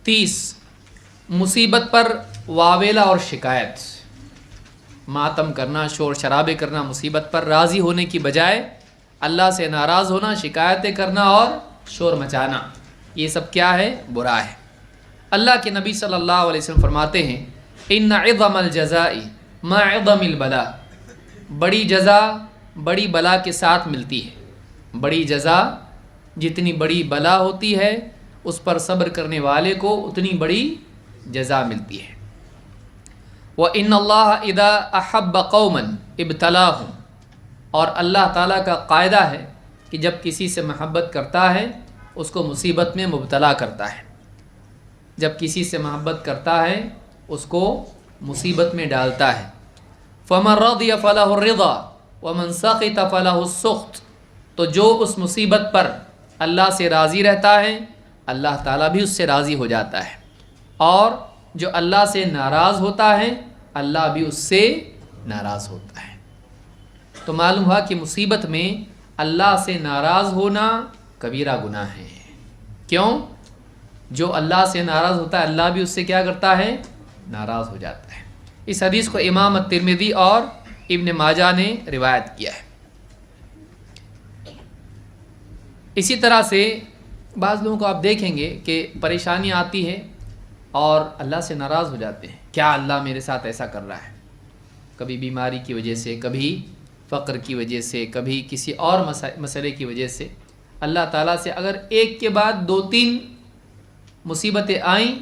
30 मुसीबत पर वावेला और शिकायत, मातम करना, शोर शराबे करना मुसीबत पर, राज़ी होने की बजाय अल्लाह से नाराज़ होना, शिकायतें करना और शोर मचाना, ये सब क्या है? बुरा है। अल्लाह के नबी सल्लल्लाहु अलैहि वसल्लम फरमाते हैं इन्ना इज़मल जज़ाई मा इज़मिल बला, बड़ी जज़ा बड़ी बला के साथ मिलती है। बड़ी जज़ा, जितनी बड़ी बला होती है उस पर सब्र करने वाले को उतनी बड़ी जज़ा मिलती है। व इन्नल्लाह इज़ा अहब्ब कौमन इब्तलाहुम, और अल्लाह ताला का कायदा है कि जब किसी से मोहब्बत करता है उसको मुसीबत में मुब्तला करता है। जब किसी से मोहब्बत करता है उसको मुसीबत में डालता है। फ़मन रज़िय फ़लहु रिज़ा वमन सख़ित फ़लहु सुख़्त, तो जो उस मुसीबत पर अल्लाह से राज़ी रहता है अल्लाह ताला भी उससे राज़ी हो जाता है, और जो अल्लाह से नाराज़ होता है अल्लाह भी उससे नाराज़ होता है। तो मालूम हुआ कि मुसीबत में अल्लाह से नाराज़ होना कबीरा गुनाह है। क्यों? जो अल्लाह से नाराज़ होता है अल्लाह भी उससे क्या करता है? नाराज़ हो जाता है। इस हदीस को इमाम तिरमिज़ी और इब्न माजा ने रिवायत किया है। इसी तरह से बाज़ लोगों को आप देखेंगे कि परेशानी आती है और अल्लाह से नाराज़ हो जाते हैं, क्या अल्लाह मेरे साथ ऐसा कर रहा है? कभी बीमारी की वजह से, कभी फ़क्र की वजह से, कभी किसी और मसले की वजह से अल्लाह ताला से अगर एक के बाद 2-3 मुसीबतें आईं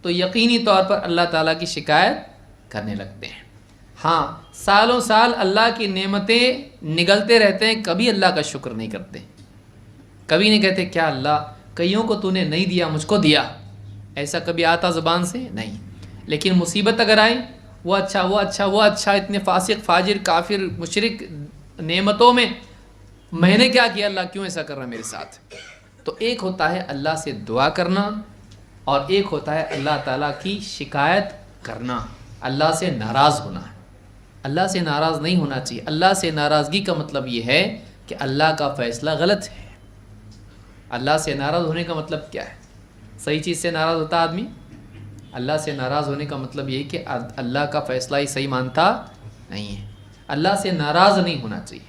तो यकीनी तौर पर अल्लाह ताला की शिकायत करने लगते हैं। हाँ, सालों साल अल्लाह की नेमतें निगलते रहते हैं, कभी अल्लाह का शुक्र नहीं करते, कभी नहीं कहते क्या अल्लाह कईयों को तूने नहीं दिया मुझको दिया, ऐसा कभी आता ज़ुबान से नहीं। लेकिन मुसीबत अगर आए वो अच्छा वो अच्छा वो अच्छा, इतने फासिक फाजिर काफिर मुशरिक नेमतों में मैंने क्या किया, अल्लाह क्यों ऐसा कर रहा है मेरे साथ? तो एक होता है अल्लाह से दुआ करना और एक होता है अल्लाह ताला की शिकायत करना, अल्लाह से नाराज़ होना। अल्लाह से नाराज़ नहीं होना चाहिए। अल्लाह से नाराज़गी का मतलब ये है कि अल्लाह का फ़ैसला गलत है। अल्लाह से नाराज़ होने का मतलब क्या है? सही चीज़ से नाराज़ होता आदमी? अल्लाह से नाराज़ होने का मतलब ये है कि अल्लाह का फ़ैसला ही सही मानता नहीं है। अल्लाह से नाराज़ नहीं होना चाहिए,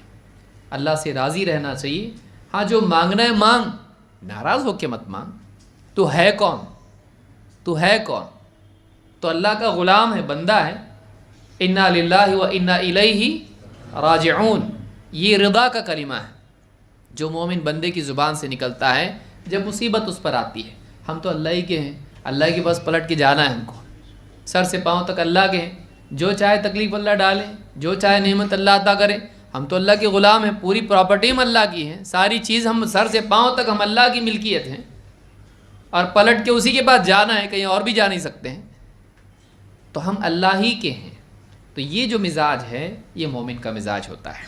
अल्लाह से राज़ी रहना चाहिए। हाँ, जो मांगना है मांग, नाराज़ हो के मत मांग। तू है कौन? तू है कौन? तो अल्लाह का ग़ुलाम है, बंदा है। इन्ना लिल्लाहि व इन्ना इलैहि राजिऊन, ये रिदा का कलिमा है जो मोमिन बंदे की ज़ुबान से निकलता है जब मुसीबत उस पर आती है। हम तो अल्लाह ही के हैं, अल्लाह के पास पलट के जाना है हमको, सर से पाँव तक अल्लाह के हैं। जो चाहे तकलीफ़ अल्लाह डाले, जो चाहे नेमत अल्लाह अता करे। हम तो अल्लाह के ग़ुलाम हैं, पूरी प्रॉपर्टी हम अल्लाह की है, सारी चीज़ हम सर से पाँव तक हम अल्लाह की मिल्कियत हैं, और पलट के उसी के पास जाना है, कहीं और भी जा नहीं सकते हैं। तो हम अल्लाह ही के हैं। तो ये जो मिजाज है ये मोमिन का मिजाज होता है।